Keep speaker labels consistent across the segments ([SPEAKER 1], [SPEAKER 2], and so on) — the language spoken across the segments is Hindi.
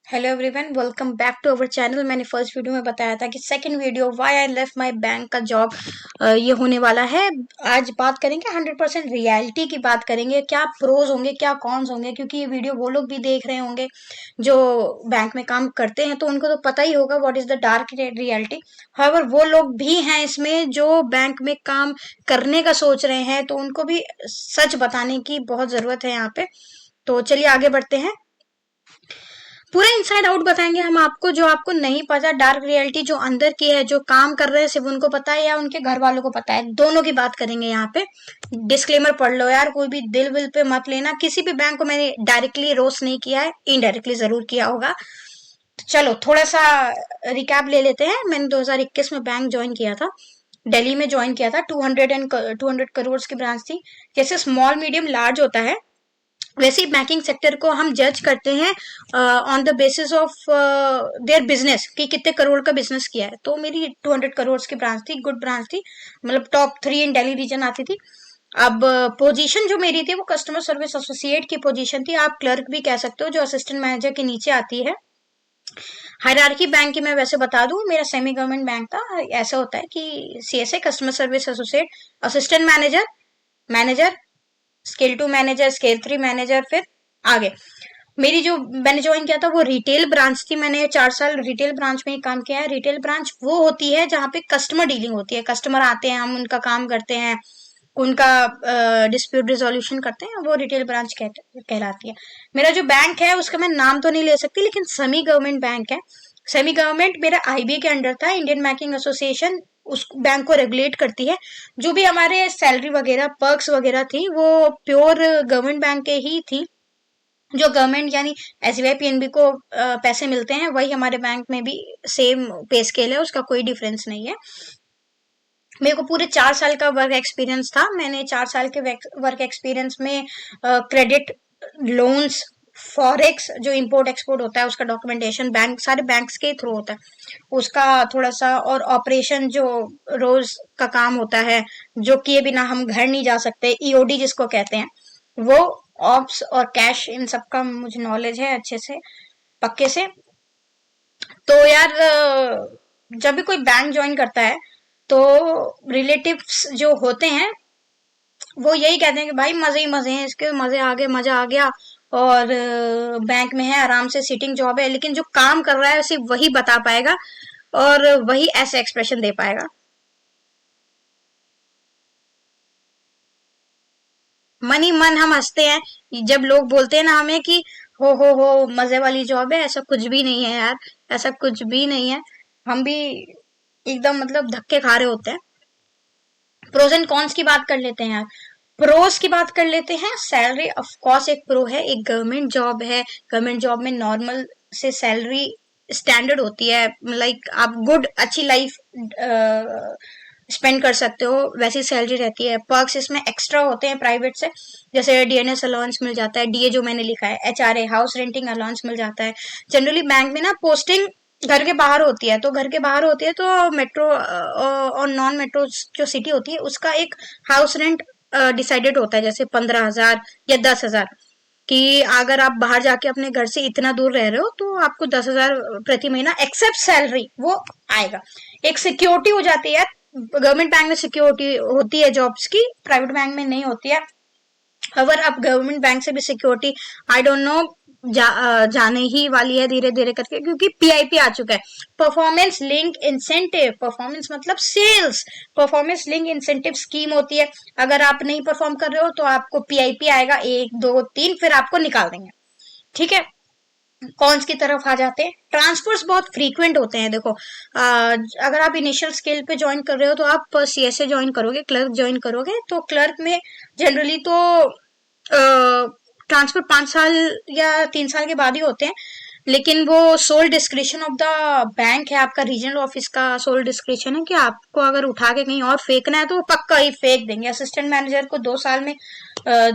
[SPEAKER 1] Hello everyone, welcome back to our channel. मैंने फर्स्ट वीडियो में बताया था कि second video why I left my bank का जॉब ये होने वाला है। आज बात करेंगे 100% रियलिटी की बात करेंगे, क्या प्रोज होंगे क्या कॉन्स होंगे, क्योंकि ये वीडियो वो लोग भी देख रहे होंगे जो बैंक में काम करते हैं, तो उनको तो पता ही होगा what is the dark reality. However वो लोग भी हैं इसमें जो बैंक में काम करने का सोच रहे हैं, तो उनको भी सच बताने की बहुत जरूरत है यहाँ पे। तो चलिए आगे बढ़ते हैं। पूरा इनसाइड आउट बताएंगे हम आपको, जो आपको नहीं पता, डार्क रियलिटी जो अंदर की है, जो काम कर रहे हैं सिर्फ उनको पता है या उनके घर वालों को पता है, दोनों की बात करेंगे यहाँ पे। डिस्क्लेमर पढ़ लो यार, कोई भी दिल विल पे मत लेना। किसी भी बैंक को मैंने डायरेक्टली रोस्ट नहीं किया है, इनडायरेक्टली जरूर किया होगा। तो चलो थोड़ा सा रिकैप ले लेते हैं। मैंने 2021 में बैंक ज्वाइन किया था, दिल्ली में ज्वाइन किया था। 200 करोड़ की ब्रांच थी। जैसे स्मॉल मीडियम लार्ज होता है, वैसे ही बैंकिंग सेक्टर को हम जज करते हैं on the basis of their business, कि कितने करोड़ का बिजनेस किया है। तो मेरी 200 करोड़ की ब्रांच थी, गुड ब्रांच थी, मतलब टॉप 3 इन दिल्ली रीजन आती थी। अब पोजीशन जो मेरी थी वो कस्टमर सर्विस एसोसिएट की पोजीशन थी, आप क्लर्क भी कह सकते हो, जो असिस्टेंट मैनेजर के नीचे आती है। हायरार्की बैंक की मैं वैसे बता दूं, मेरा सेमी गवर्नमेंट बैंक था। ऐसा होता है कि CSA customer service associate, assistant manager, manager, scale 2 manager, scale 3 manager, फिर आगे। मेरी जो मैंने ज्वाइन किया था वो रिटेल ब्रांच थी। मैंने 4 साल रिटेल ब्रांच में ही काम किया है। रिटेल ब्रांच वो होती है जहाँ पे कस्टमर डीलिंग होती है, कस्टमर आते हैं, हम उनका काम करते हैं, उनका डिस्प्यूट रिजोल्यूशन करते हैं, वो रिटेल ब्रांच कहलाती है। मेरा जो बैंक है उसका मैं नाम तो नहीं ले सकती, लेकिन सेमी गवर्नमेंट बैंक है। सेमी गवर्नमेंट मेरा आईबीए के अंडर था, इंडियन बैंकिंग एसोसिएशन उस बैंक को रेगुलेट करती है। जो भी हमारे सैलरी वगैरह पर्क्स वगैरह थी वो प्योर गवर्नमेंट बैंक के ही थी। जो गवर्नमेंट यानी एसबीआई पीएनबी को पैसे मिलते हैं, वही हमारे बैंक में भी सेम पे स्केल है, उसका कोई डिफरेंस नहीं है। मेरे को पूरे 4 साल का वर्क एक्सपीरियंस था। मैंने 4 साल के वर्क एक्सपीरियंस में क्रेडिट, लोन्स, फॉरेक्स जो इंपोर्ट एक्सपोर्ट होता है उसका डॉक्यूमेंटेशन बैंक, सारे बैंक्स के थ्रू होता है उसका थोड़ा सा, और ऑपरेशन जो रोज का काम होता है, जो किए बिना हम घर नहीं जा सकते, ईओडी जिसको कहते हैं, वो ऑप्स और कैश, इन सब का मुझे नॉलेज है अच्छे से, पक्के से। तो यार जब भी कोई बैंक ज्वाइन करता है तो रिलेटिव्स जो होते हैं वो यही कहते हैं कि भाई मजे ही मजे हैं इसके, मजे आ गए, मजा आ गया, और बैंक में है, आराम से सिटिंग जॉब है। लेकिन जो काम कर रहा है सिर्फ वही बता पाएगा और वही ऐसे एक्सप्रेशन दे पाएगा। मन ही मन हम हंसते हैं जब लोग बोलते हैं ना हमें कि हो मजे वाली जॉब है। ऐसा कुछ भी नहीं है यार, ऐसा कुछ भी नहीं है। हम भी एकदम मतलब धक्के खा रहे होते हैं। प्रोज एंड कॉन्स की बात कर लेते हैं यार। प्रोज की बात कर लेते हैं। सैलरी ऑफ कोर्स एक प्रो है, एक गवर्नमेंट जॉब है। गवर्नमेंट जॉब में नॉर्मल से सैलरी स्टैंडर्ड होती है, लाइक आप गुड अच्छी लाइफ स्पेंड कर सकते हो, वैसी सैलरी रहती है। पर्क्स इसमें एक्स्ट्रा होते हैं प्राइवेट से, जैसे डीएनएस अलाउंस मिल जाता है, डीए जो मैंने लिखा है, एचआरए हाउस रेंटिंग अलाउंस मिल जाता है। जनरली बैंक में ना पोस्टिंग घर के बाहर होती है, तो घर के बाहर होती है तो मेट्रो और नॉन मेट्रो जो सिटी होती है उसका एक हाउस रेंट डिसाइडेड होता है, जैसे 15,000 या 10,000, कि अगर आप बाहर जाके अपने घर से इतना दूर रह रहे हो तो आपको 10,000 प्रति महीना एक्सेप्ट सैलरी वो आएगा। एक सिक्योरिटी हो जाती है। गवर्नमेंट बैंक में सिक्योरिटी होती है जॉब्स की, प्राइवेट बैंक में नहीं होती है। अगर आप गवर्नमेंट बैंक से भी सिक्योरिटी आई डोंट नो जाने ही वाली है धीरे धीरे करके, क्योंकि पीआईपी आ चुका है, परफॉर्मेंस लिंक इंसेंटिव। परफॉर्मेंस मतलब sales, performance link incentive scheme होती है। अगर आप नहीं परफॉर्म कर रहे हो तो आपको पीआईपी आएगा 1 2 3, फिर आपको निकाल देंगे। ठीक है। कॉन्स की तरफ आ जाते हैं। ट्रांसफर्स बहुत फ्रीक्वेंट होते हैं। देखो अगर आप इनिशियल स्केल पे ज्वाइन कर रहे हो तो आप सीएसए ज्वाइन करोगे, क्लर्क ज्वाइन करोगे, तो क्लर्क में जनरली तो ट्रांसफर 5 साल या 3 साल के बाद ही होते हैं। लेकिन वो sole description of the bank है, आपका रीजनल ऑफिस का सोल डिस्क्रिप्शन है कि आपको अगर उठा के कहीं और फेंकना है तो वो पक्का ही फेंक देंगे। असिस्टेंट मैनेजर को 2 साल में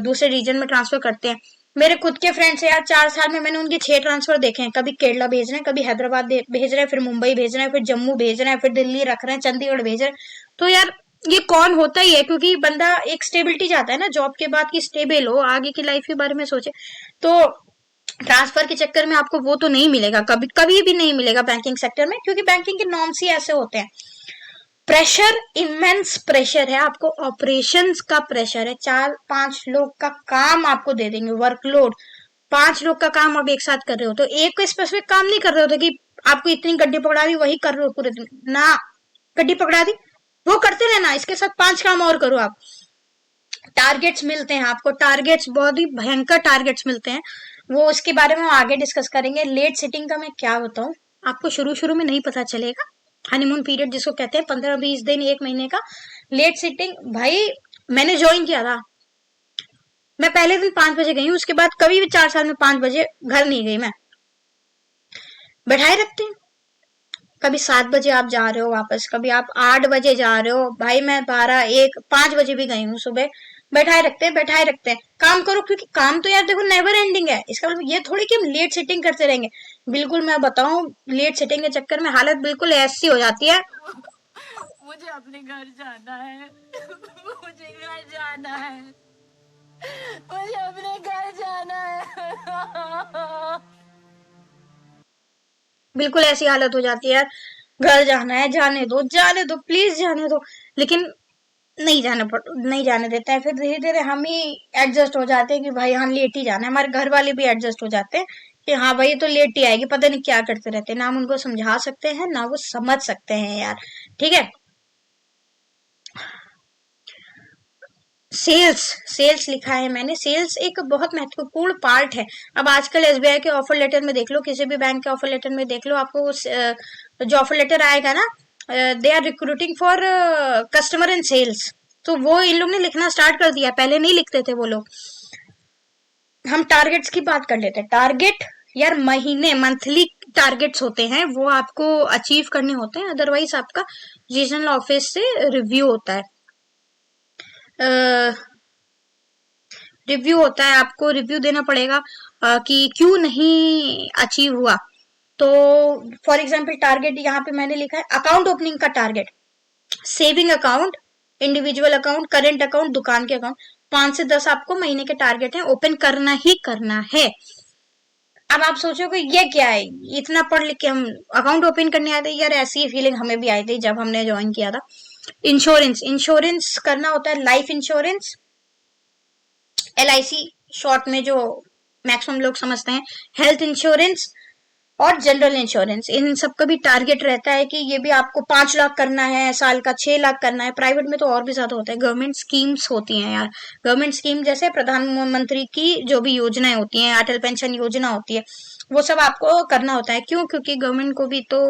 [SPEAKER 1] दूसरे रीजन में ट्रांसफर करते हैं। मेरे खुद के फ्रेंड्स है यार, 4 साल में मैंने उनके 6 ट्रांसफर देखे हैं। कभी केरला भेज रहे हैं, कभी हैदराबाद भेज रहे हैं, फिर मुंबई भेज रहे हैं, फिर जम्मू भेज रहे हैं, फिर दिल्ली रख रहे हैं, चंडीगढ़ भेज रहे हैं। तो यार ये कौन होता ही है, क्योंकि बंदा एक स्टेबिलिटी चाहता है ना जॉब के बाद, की स्टेबल हो, आगे की लाइफ के बारे में सोचे। तो ट्रांसफर के चक्कर में आपको वो तो नहीं मिलेगा, कभी कभी भी नहीं मिलेगा बैंकिंग सेक्टर में, क्योंकि बैंकिंग के नॉर्म्स ही ऐसे होते हैं। प्रेशर, इमेंस प्रेशर है, आपको ऑपरेशंस का प्रेशर है। 4-5 लोग का काम आपको दे देंगे, वर्कलोड। 5 लोग का काम आप एक साथ कर रहे हो, तो एक स्पेसिफिक काम नहीं कर रहे होते कि आपको इतनी गड्डी पकड़ा दी वही कर रहे हो पूरे दिन ना। गड्डी पकड़ा दी वो करते रहना, इसके साथ 5 काम और करो आप। टारगेट्स मिलते हैं आपको, टारगेट्स बहुत ही भयंकर टारगेट्स मिलते हैं, वो उसके बारे में हम आगे डिस्कस करेंगे। लेट सिटिंग का मैं क्या बताऊं आपको, शुरू शुरू में नहीं पता चलेगा। हनीमून पीरियड जिसको कहते हैं, 15-20 दिन 1 महीने का लेट सिटिंग। भाई मैंने ज्वाइन किया था, मैं पहले दिन 5 बजे गई हूँ, उसके बाद कभी भी 4 साल में 5 बजे घर नहीं गई मैं। बैठाए रखते हैं, कभी 7 बजे आप जा रहे हो वापस, कभी आप 8 बजे जा रहे हो। भाई मैं 12-1-5 बजे भी गई हूँ सुबह। बैठाए रखते हैं, बैठाए रखते हैं, काम करो, क्योंकि काम तो यार देखो नेवर एंडिंग है। इसका मतलब ये थोड़ी कि हम लेट सेटिंग करते रहेंगे। बिल्कुल मैं बताऊं, लेट सेटिंग के चक्कर में हालत बिल्कुल ऐसी हो जाती है।
[SPEAKER 2] मुझे अपने घर जाना है। मुझे घर जाना है। मुझे अपने घर जाना है।
[SPEAKER 1] बिल्कुल ऐसी हालत हो जाती है यार, घर जाना है, जाने दो जाने दो प्लीज जाने दो, लेकिन नहीं जाने देता है। फिर धीरे धीरे हम ही एडजस्ट हो जाते हैं कि भाई हाँ लेट ही जाना है। हमारे घर वाले भी एडजस्ट हो जाते हैं कि हाँ भाई ये तो लेट ही आएगी, पता नहीं क्या करते रहते हैं। ना हम उनको समझा सकते हैं ना वो समझ सकते हैं यार, ठीक है। सेल्स, सेल्स लिखा है मैंने। सेल्स एक बहुत महत्वपूर्ण पार्ट है। अब आजकल एसबीआई के ऑफर लेटर में देख लो, किसी भी बैंक के ऑफर लेटर में देख लो, आपको जो ऑफर लेटर आएगा ना, they are recruiting for customer in sales, तो वो इन लोग ने लिखना स्टार्ट कर दिया, पहले नहीं लिखते थे वो लोग। हम टारगेट्स की बात कर लेते हैं। टारगेट यार महीने, मंथली टारगेट्स होते हैं, वो आपको अचीव करने होते हैं, अदरवाइज आपका रीजनल ऑफिस से रिव्यू होता है। रिव्यू होता है, आपको रिव्यू देना पड़ेगा कि क्यों नहीं अचीव हुआ। तो फॉर एग्जांपल टारगेट यहाँ पे मैंने लिखा है अकाउंट ओपनिंग का target, saving account, individual account, current account, दुकान के अकाउंट, 5 से 10 आपको महीने के टारगेट है, ओपन करना ही करना है। अब आप सोचोगे ये क्या है, इतना पढ़ लिख के हम अकाउंट ओपन करने आए थे? यार ऐसी ही फीलिंग हमें भी आई थी जब हमने ज्वाइन किया था। इंश्योरेंस, इंश्योरेंस करना होता है, लाइफ इंश्योरेंस, LIC शॉर्ट में जो मैक्सिमम लोग समझते हैं, हेल्थ इंश्योरेंस और जनरल इंश्योरेंस। इन सब का भी टारगेट रहता है कि ये भी आपको 5 लाख करना है साल का, 6 लाख करना है। प्राइवेट में तो और भी ज्यादा होता है। गवर्नमेंट स्कीम्स होती हैं यार, गवर्नमेंट स्कीम जैसे प्रधानमंत्री की जो भी योजनाएं होती हैं, अटल पेंशन योजना होती है, वो सब आपको करना होता है। क्यों? क्योंकि गवर्नमेंट को भी तो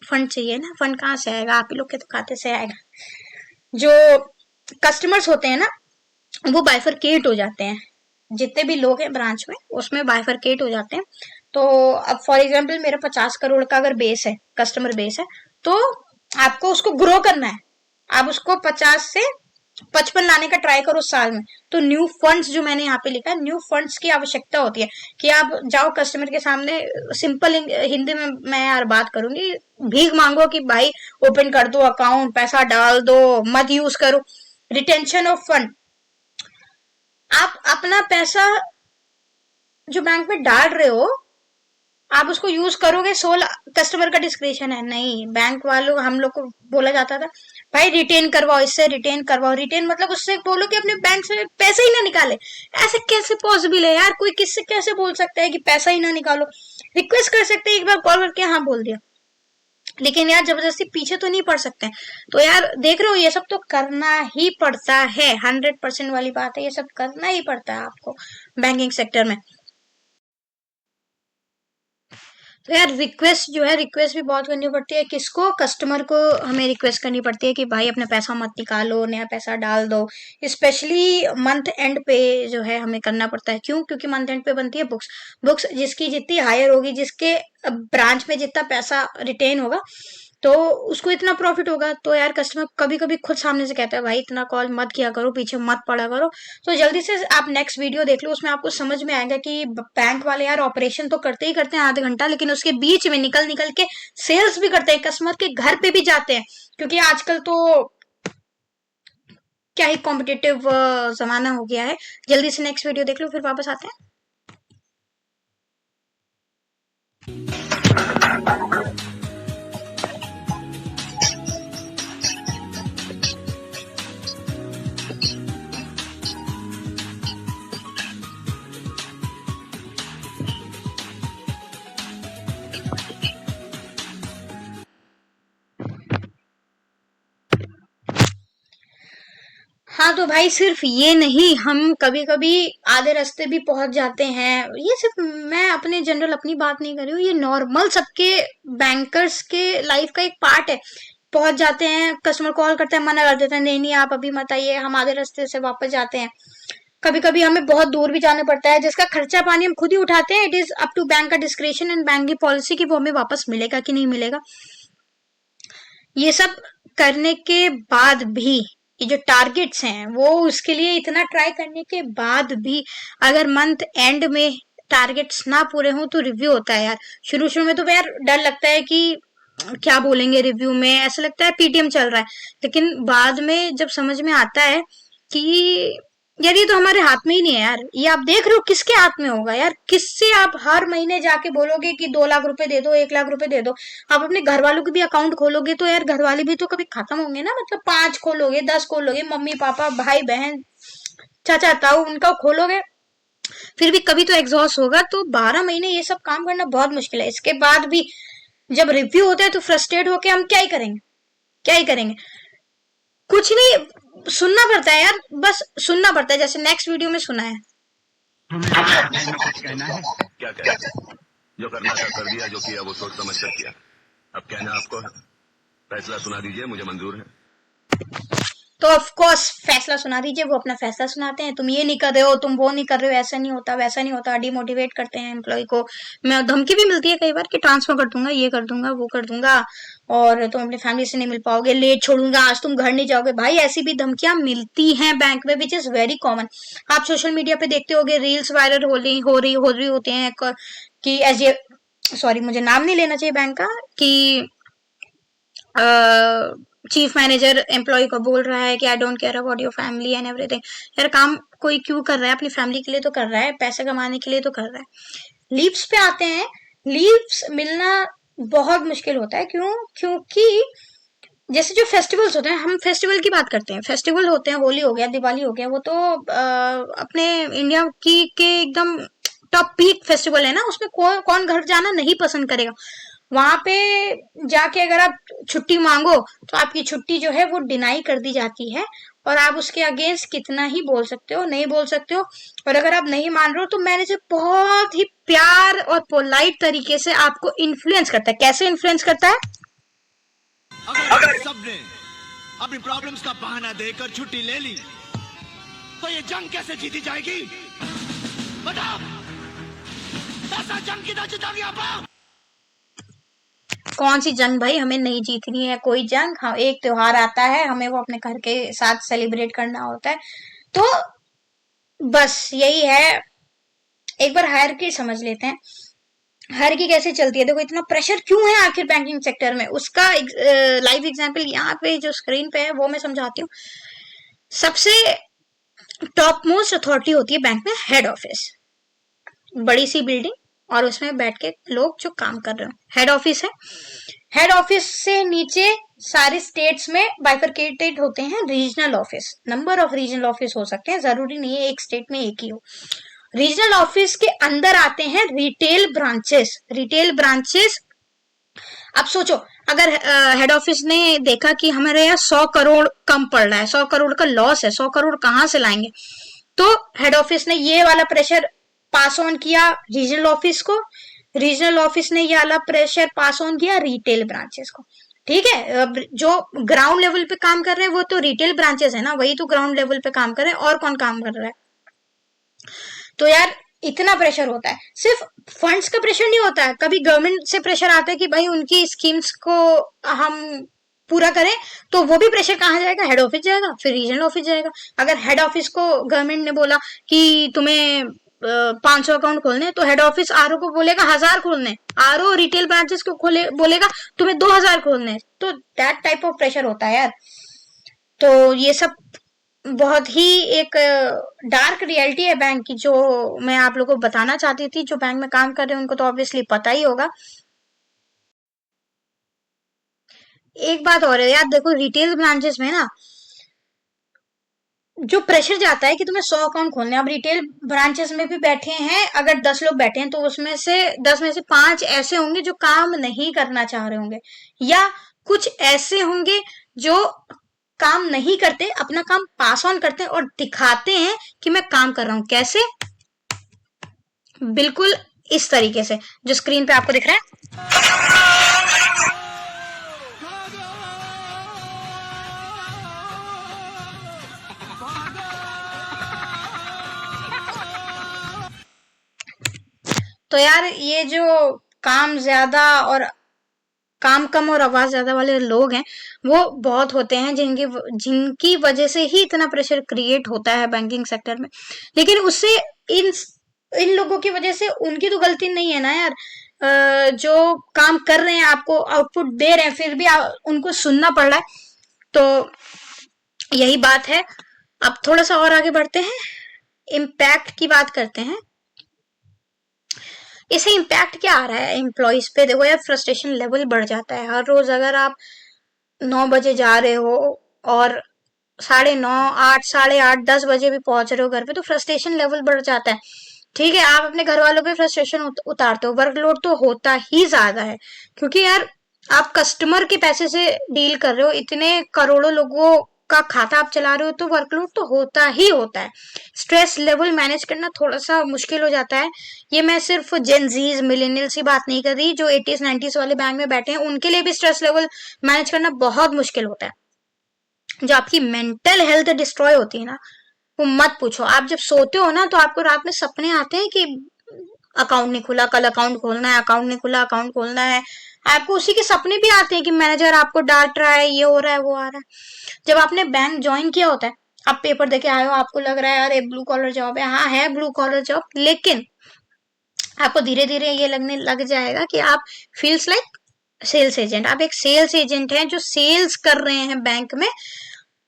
[SPEAKER 1] फंड चाहिए ना। फंड कहाँ से आएगा? आप ही लोग के तो खाते से आएगा। जो कस्टमर्स होते हैं ना, वो बाइफरकेट हो जाते हैं, जितने भी लोग हैं ब्रांच में उसमें बाइफरकेट हो जाते हैं। तो अब फॉर एग्जांपल मेरा 50 करोड़ का अगर बेस है, कस्टमर बेस है, तो आपको उसको ग्रो करना है। आप उसको 50 से 55 लाने का ट्राई करो साल में। तो न्यू फंड्स जो मैंने यहाँ पे लिखा है, न्यू फंड्स की आवश्यकता होती है कि आप जाओ कस्टमर के सामने, सिंपल हिंदी में मैं यार बात करूंगी, भीख मांगो कि भाई ओपन कर दो अकाउंट, पैसा डाल दो, मत यूज करो। रिटेंशन ऑफ फंड, आप अपना पैसा जो बैंक में डाल रहे हो आप उसको यूज करोगे, सोल कस्टमर का डिस्क्रिप्शन है। नहीं, बैंक वालों हम लोग को बोला जाता था भाई रिटेन करवाओ, इससे रिटेन करवाओ। रिटेन मतलब उससे बोलो कि अपने बैंक से पैसे ही ना निकाले। ऐसे कैसे पॉसिबल है यार? कोई किससे कैसे बोल सकता है कि पैसा ही ना निकालो? रिक्वेस्ट कर सकते हैं, एक बार कॉल करके हाँ बोल दिया, लेकिन यार जबरदस्ती पीछे तो नहीं पड़ सकते। तो यार देख रहे हो, ये सब तो करना ही पड़ता है, 100% वाली बात है, ये सब करना ही पड़ता है आपको बैंकिंग सेक्टर में। तो यार रिक्वेस्ट जो है, रिक्वेस्ट भी बहुत करनी पड़ती है। किसको? कस्टमर को हमें रिक्वेस्ट करनी पड़ती है कि भाई अपना पैसा मत निकालो, नया पैसा डाल दो। स्पेशली मंथ एंड पे जो है हमें करना पड़ता है। क्यों? क्योंकि मंथ एंड पे बनती है बुक्स। बुक्स जिसकी जितनी हायर होगी, जिसके ब्रांच में जितना पैसा रिटेन होगा, तो उसको इतना प्रॉफिट होगा। तो यार कस्टमर कभी कभी खुद सामने से कहता है भाई इतना कॉल मत किया करो, पीछे मत पड़ा करो। तो जल्दी से आप नेक्स्ट वीडियो देख लो, उसमें आपको समझ में आएगा कि बैंक वाले यार ऑपरेशन तो करते ही करते हैं आधे घंटा, लेकिन उसके बीच में निकल निकल के सेल्स भी करते हैं, कस्टमर के घर पे भी जाते हैं। क्योंकि आजकल तो क्या ही कॉम्पिटेटिव जमाना हो गया है। जल्दी से नेक्स्ट वीडियो देख लो, फिर वापस आते हैं। हाँ तो भाई सिर्फ ये नहीं, हम कभी कभी आधे रास्ते भी पहुंच जाते हैं। ये सिर्फ मैं अपने जनरल अपनी बात नहीं कर रही हूँ, ये नॉर्मल सबके बैंकर्स के लाइफ का एक पार्ट है। पहुंच जाते हैं, कस्टमर कॉल करते हैं, मना कर देते हैं, नहीं नहीं आप अभी मत आइए, हम आधे रास्ते से वापस जाते हैं। कभी कभी हमें बहुत दूर भी जाना पड़ता है, जिसका खर्चा पानी हम खुद ही उठाते हैं। It is up to bank का डिस्क्रिप्शन एंड बैंक की पॉलिसी कि वो हमें वापस मिलेगा कि नहीं मिलेगा। ये सब करने के बाद भी, ये जो टारगेट्स हैं वो उसके लिए इतना ट्राई करने के बाद भी अगर मंथ एंड में टारगेट्स ना पूरे हों तो रिव्यू होता है यार। शुरू शुरू में तो यार डर लगता है कि क्या बोलेंगे रिव्यू में, ऐसा लगता है पीटीएम चल रहा है। लेकिन बाद में जब समझ में आता है कि यार ये तो हमारे हाथ में ही नहीं है यार, ये आप देख रहे हो किसके हाथ में होगा यार। किससे आप हर महीने जाके बोलोगे कि 2 लाख रुपए दे दो, 1 लाख रुपए दे दो। आप अपने घर वालों की भी अकाउंट खोलोगे तो यार घर वाले भी तो कभी खत्म होंगे ना। मतलब 5 खोलोगे, 10 खोलोगे, मम्मी पापा भाई बहन चाचा ताऊ उनका खोलोगे, फिर भी कभी तो एग्जॉस्ट होगा। तो 12 महीने ये सब काम करना बहुत मुश्किल है। इसके बाद भी जब रिव्यू होता है तो फ्रस्ट्रेट होके हम क्या ही करेंगे, क्या ही करेंगे, कुछ नहीं, सुनना पड़ता है यार, बस सुनना पड़ता है, जैसे नेक्स्ट वीडियो में सुना है।
[SPEAKER 3] कुछ कहना है? क्या कहना? जो करना था कर दिया, जो किया वो सोच समझ कर किया। अब कहना आपको है। फैसला सुना दीजिए, मुझे मंजूर है।
[SPEAKER 1] तो ऑफ कोर्स फैसला सुना दीजिए, वो अपना फैसला सुनाते हैं। तुम ये नहीं कर रहे हो, तुम वो नहीं कर रहे हो, ऐसा नहीं होता वैसा नहीं होता, डिमोटिवेट करते हैं एम्प्लॉय को। मैं धमकी भी मिलती है कई बार कि ट्रांसफर कर दूंगा, ये कर दूंगा, वो कर दूंगा, और तुम अपनी फैमिली से नहीं मिल पाओगे, लेट छोड़ूंगा, आज तुम घर नहीं जाओगे। भाई ऐसी भी धमकियां मिलती हैं बैंक में, विच इज वेरी कॉमन। आप सोशल मीडिया पे देखते होगे, रील्स वायरल हो रही होती हैं कि एस ये सॉरी मुझे नाम नहीं लेना चाहिए बैंक का, कि चीफ मैनेजर एम्प्लॉय को बोल रहा है कि I don't care about your family and everything. यार काम कोई क्यों कर रहा है, अपनी फैमिली के लिए तो कर रहा है, पैसे कमाने के लिए तो कर रहा है। लीव्स पे आते हैं, लीव्स मिलना बहुत मुश्किल होता है। क्यों? क्योंकि जैसे जो फेस्टिवल्स होते हैं, हम फेस्टिवल की बात करते हैं, फेस्टिवल होते हैं, होली हो गया, दिवाली हो गया, वो तो अपने इंडिया की के एकदम टॉप पीक फेस्टिवल है ना, उसमें कौन घर जाना नहीं पसंद करेगा। वहां पे जाके अगर आप छुट्टी मांगो तो आपकी छुट्टी जो है वो डिनाई कर दी जाती है, और आप उसके अगेंस्ट कितना ही बोल सकते हो, नहीं बोल सकते हो। और अगर आप नहीं मान रहे हो तो मैनेजर बहुत ही प्यार और पोलाइट तरीके से आपको इन्फ्लुएंस करता है। कैसे इन्फ्लुएंस करता है?
[SPEAKER 4] अगर सबने अपनी प्रॉब्लम्स का बहाना देकर छुट्टी ले ली तो ये जंग कैसे जीती जाएगी? बताओ, ऐसा जंग किधर जीतोगे आप?
[SPEAKER 1] कौन सी जंग भाई, हमें नहीं जीतनी है कोई जंग। हाँ, एक त्योहार आता है, हमें वो अपने घर के साथ सेलिब्रेट करना होता है। तो बस यही है। एक बार हायरार्की समझ लेते हैं, हायरार्की कैसे चलती है। देखो इतना प्रेशर क्यों है आखिर बैंकिंग सेक्टर में, उसका लाइव एग्जांपल यहाँ पे जो स्क्रीन पे है वो मैं समझाती हूँ। सबसे टॉप मोस्ट अथॉरिटी होती है बैंक में हेड ऑफिस, बड़ी सी बिल्डिंग, और उसमें बैठ के लोग जो काम कर रहे हो, हेड ऑफिस है। हेड ऑफिस से नीचे सारे स्टेट्स में बाइफरकेटेड होते हैं regional office. Number of regional office हो सकते हैं, जरूरी नहीं है एक स्टेट में एक ही हो। रीजनल ऑफिस के अंदर आते हैं रिटेल ब्रांचेस। रिटेल ब्रांचेस, अब सोचो अगर हेड ऑफिस ने देखा कि हमारे यहाँ 100 करोड़ कम पड़ रहा है, 100 करोड़ का लॉस है, 100 करोड़ कहाँ से लाएंगे, तो हेड ऑफिस ने ये वाला प्रेशर पास ऑन किया रीजनल ऑफिस को, रीजनल ऑफिस ने ये वाला प्रेशर पास ऑन किया रिटेल ब्रांचेस को। ठीक है, अब जो ग्राउंड लेवल पे काम कर रहे हैं वो तो रिटेल ब्रांचेस है ना, वही तो ग्राउंड लेवल पे काम कर रहे हैं, और कौन काम कर रहा है। तो यार इतना प्रेशर होता है। सिर्फ फंड्स का प्रेशर नहीं होता है, कभी गवर्नमेंट से प्रेशर आता है कि भाई उनकी स्कीम्स को हम पूरा करें, तो वो भी प्रेशर कहाँ जाएगा, हेड ऑफिस जाएगा, फिर रीजनल ऑफिस जाएगा। अगर हेड ऑफिस को गवर्नमेंट ने बोला कि तुम्हें 500 अकाउंट खोलने, तो हेड ऑफिस आरओ को बोलेगा 1000 खोलने, आरओ रिटेल ब्रांचेस को बोलेगा तुम्हें 2000 खोलने। तो दैट टाइप ऑफ प्रेशर होता है यार। तो ये सब बहुत ही एक डार्क रियलिटी है बैंक की, जो मैं आप लोगों को बताना चाहती थी। जो बैंक में काम कर रहे हैं उनको तो ऑब्वियसली पता ही होगा। एक बात और है यार, देखो रिटेल ब्रांचेस में ना जो प्रेशर जाता है कि तुम्हें 100 अकाउंट खोलने हैं। अब रिटेल ब्रांचेस में भी बैठे हैं, अगर 10 लोग बैठे हैं तो उसमें से 10 में से 5 ऐसे होंगे जो काम नहीं करना चाह रहे होंगे, या कुछ ऐसे होंगे जो काम नहीं करते, अपना काम पास ऑन करते हैं और दिखाते हैं कि मैं काम कर रहा हूं। कैसे? बिल्कुल इस तरीके से जो स्क्रीन पे आपको दिख रहा है। तो यार ये जो काम ज्यादा और काम कम और आवाज ज्यादा वाले लोग हैं वो बहुत होते हैं, जिनकी वजह से ही इतना प्रेशर क्रिएट होता है बैंकिंग सेक्टर में। लेकिन उससे इन इन लोगों की वजह से उनकी तो गलती नहीं है ना यार। जो काम कर रहे हैं, आपको आउटपुट दे रहे हैं, फिर भी उनको सुनना पड़ रहा है। तो यही बात है। अब थोड़ा सा और आगे बढ़ते हैं, इम्पैक्ट की बात करते हैं। इससे इम्पैक्ट क्या आ रहा है एम्प्लॉइज पे? देखो यार, फ्रस्ट्रेशन लेवल बढ़ जाता है। हर रोज अगर आप 9 बजे जा रहे हो और 9:30, 8, 8:30, 10 बजे भी पहुंच रहे हो घर पे, तो फ्रस्ट्रेशन लेवल बढ़ जाता है। ठीक है, आप अपने घर वालों पे फ्रस्ट्रेशन उतारते हो, वर्कलोड तो होता ही ज्यादा है, क्योंकि यार आप कस्टमर के पैसे से डील कर रहे हो, इतने करोड़ों लोगों का खाता आप चला रहे हो, तो वर्कलोड तो होता ही होता है। स्ट्रेस लेवल मैनेज करना थोड़ा सा मुश्किल हो जाता है। ये मैं सिर्फ जेनजीज मिलेनियल्स की बात नहीं कर रही, जो 80s 90s वाले बैंक में बैठे हैं उनके लिए भी स्ट्रेस लेवल मैनेज करना बहुत मुश्किल होता है। जो आपकी मेंटल हेल्थ डिस्ट्रॉय होती है ना, वो मत पूछो। आप जब सोते हो ना तो आपको रात में सपने आते हैं कि अकाउंट नहीं खुला, कल अकाउंट खोलना है, अकाउंट नहीं खुला, अकाउंट खोलना है। आपको उसी के सपने भी आते हैं कि मैनेजर आपको डांट रहा है, ये हो रहा है, वो आ रहा है। जब आपने बैंक ज्वाइन किया होता है, आप पेपर देके आए हो, आपको लग रहा है यार ये ब्लू कॉलर जॉब है। हाँ है ब्लू कॉलर जॉब, लेकिन आपको धीरे धीरे ये लगने लग जाएगा कि आप फील्स लाइक सेल्स एजेंट। आप एक सेल्स एजेंट हैं जो सेल्स कर रहे हैं बैंक में।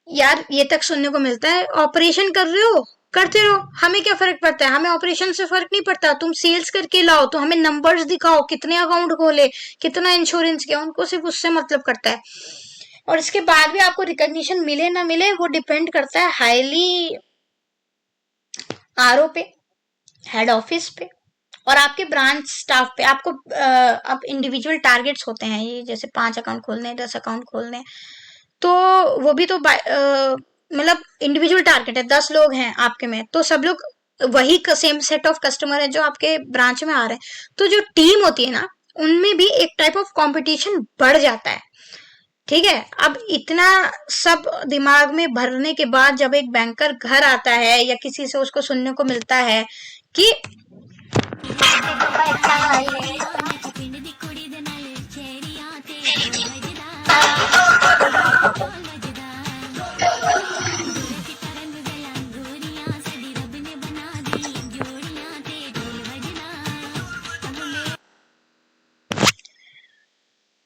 [SPEAKER 1] यार ये तक सुनने को मिलता है, ऑपरेशन कर रहे हो, करते रहो, हमें क्या फर्क पड़ता है, हमें ऑपरेशन से फर्क नहीं पड़ता, तुम सेल्स करके लाओ, तो हमें नंबर्स दिखाओ, कितने अकाउंट खोले, कितना इंश्योरेंस किया। उनको सिर्फ उससे मतलब करता है। और इसके बाद भी आपको रिकॉग्निशन मिले ना मिले, वो डिपेंड करता है हाईली आरओ पे, हेड ऑफिस पे और आपके ब्रांच स्टाफ पे। आपको अब इंडिविजुअल टारगेट्स होते हैं, ये जैसे 5 अकाउंट खोलने, 10 अकाउंट खोलने, तो वो भी तो मतलब इंडिविजुअल टारगेट है। 10 लोग हैं आपके में, तो सब लोग वही सेम सेट ऑफ कस्टमर है जो आपके ब्रांच में आ रहे हैं। तो जो टीम होती है ना, उनमें भी एक टाइप ऑफ कंपटीशन बढ़ जाता है। ठीक है, अब इतना सब दिमाग में भरने के बाद जब एक बैंकर घर आता है या किसी से उसको सुनने को मिलता है कि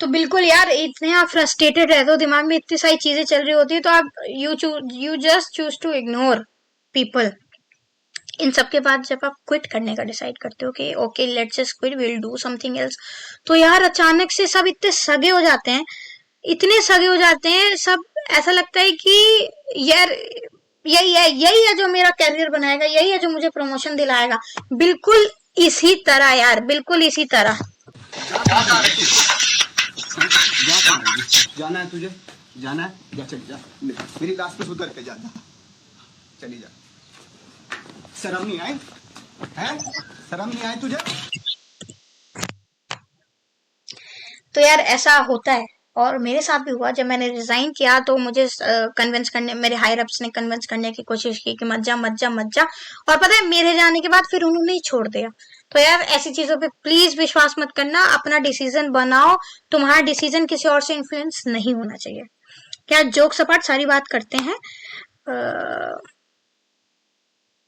[SPEAKER 1] तो बिल्कुल यार, इतने आप फ्रस्ट्रेटेड रहते हो, दिमाग में इतनी सारी चीजें चल रही होती है, तो आप you just choose to ignore people. इन सब के बाद जब आप क्विट करने का डिसाइड करते हो कि okay let's just quit, will do something else, तो यार अचानक से सब इतने सगे हो जाते हैं, इतने सगे हो जाते हैं सब। ऐसा लगता है कि यार यही है जो मेरा कैरियर बनाएगा, यही है जो मुझे प्रमोशन दिलाएगा। बिल्कुल इसी तरह यार, बिल्कुल इसी तरह।
[SPEAKER 5] जाना है तुझे, जाना है, जा चल जा, मेरी क्लास पे सुधर के जा, चली जा। शर्म नहीं आई है? शर्म नहीं आई तुझे?
[SPEAKER 1] तो यार ऐसा होता है, और मेरे साथ भी हुआ। जब मैंने रिजाइन किया तो मुझे कन्विंस करने, मेरे हायर अप्स ने कन्विंस करने की कोशिश की कि मत जा मत जा मत जा, और पता है मेरे जाने के बाद फिर उन्होंने ही छोड़ दिया। तो यार ऐसी चीजों पे प्लीज विश्वास मत करना, अपना डिसीजन बनाओ। तुम्हारा डिसीजन किसी और से इन्फ्लुएंस नहीं होना चाहिए। क्या जोक सपाट सारी बात करते हैं,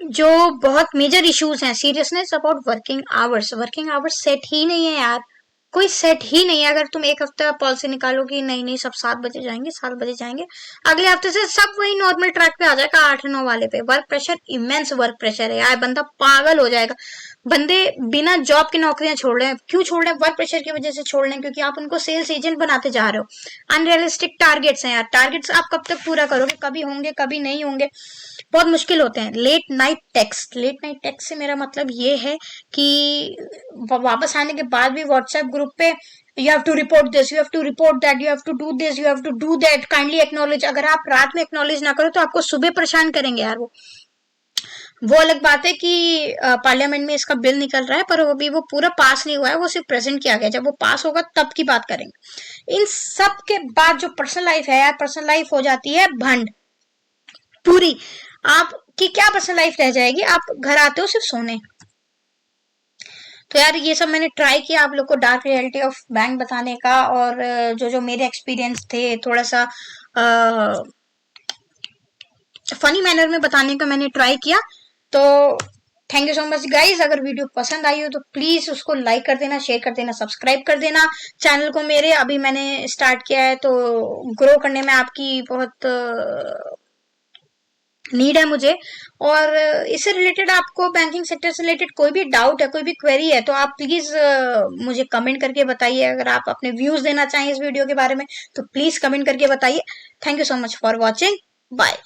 [SPEAKER 1] जो बहुत मेजर इश्यूज हैं, seriousness about working hours. Working hours set ही नहीं है यार, कोई सेट ही नहीं है। अगर तुम एक हफ्ता पॉलिसी निकालो कि नहीं नहीं सब 7 बजे जाएंगे 7 बजे जाएंगे, अगले हफ्ते से सब वही नॉर्मल ट्रैक पे आ जाएगा 8-9 वाले पे। Work pressure, immense work pressure है यार, बंदा पागल हो जाएगा। बंदे बिना जॉब की नौकरियां छोड़ रहे हैं, क्यों छोड़ रहे हैं? वर्क प्रेशर की वजह से छोड़ रहे हैं, क्योंकि आप उनको सेल्स एजेंट बनाते जा रहे हो। अनरियलिस्टिक टारगेट्स हैं यार, टारगेट्स आप कब तक पूरा करोगे? कभी होंगे कभी नहीं होंगे, बहुत मुश्किल होते हैं। Late night text, late night text से मेरा मतलब ये है कि वापस आने के बाद भी व्हाट्सएप ग्रुप पे you have to report this, you have to report that, you have to do this, you have to do that, kindly acknowledge. अगर आप रात में एक्नॉलेज ना करो तो आपको सुबह परेशान करेंगे यार। वो अलग बात है कि पार्लियामेंट में इसका बिल निकल रहा है, पर अभी वो पूरा पास नहीं हुआ है, वो सिर्फ प्रेजेंट किया गया। जब वो पास होगा तब की बात करेंगे। इन सब के बाद जो पर्सनल लाइफ है यार, पर्सनल लाइफ हो जाती है भंड पूरी। आपकी क्या पर्सनल लाइफ रह जाएगी? आप घर आते हो सिर्फ सोने। तो यार ये सब मैंने ट्राई किया आप लोग को डार्क रियलिटी ऑफ बैंक बताने का, और जो जो मेरे एक्सपीरियंस थे थोड़ा सा फनी मैनर में बताने का मैंने ट्राई किया। तो thank you so much guys. अगर वीडियो पसंद आई हो तो प्लीज उसको लाइक कर देना, शेयर कर देना, सब्सक्राइब कर देना चैनल को मेरे। अभी मैंने स्टार्ट किया है तो ग्रो करने में आपकी बहुत नीड है मुझे। और इससे रिलेटेड आपको बैंकिंग सेक्टर से रिलेटेड कोई भी डाउट है, कोई भी क्वेरी है, तो आप प्लीज मुझे कमेंट करके बताइए। अगर आप अपने व्यूज देना चाहें इस वीडियो के बारे में तो प्लीज कमेंट करके बताइए। Thank you so much for watching, bye.